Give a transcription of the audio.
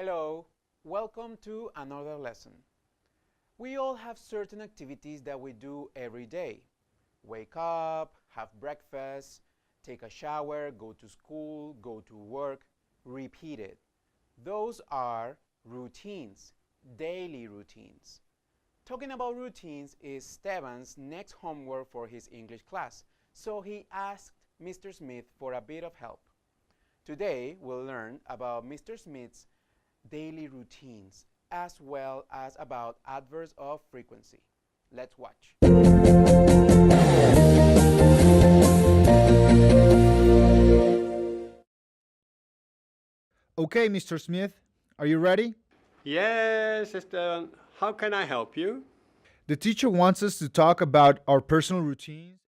Hello, welcome to another lesson. We all have certain activities that we do every day. Wake up, have breakfast, take a shower, go to school, go to work, repeat it. Those are routines, daily routines. Talking about routines is Stevan's next homework for his English class, so he asked Mr. Smith for a bit of help. Today we'll learn about Mr. Smith's daily routines as well as about adverbs of frequency. Let's watch. Okay, Mr. Smith, are you ready? Yes, Esteban. How can I help you? The teacher wants us to talk about our personal routines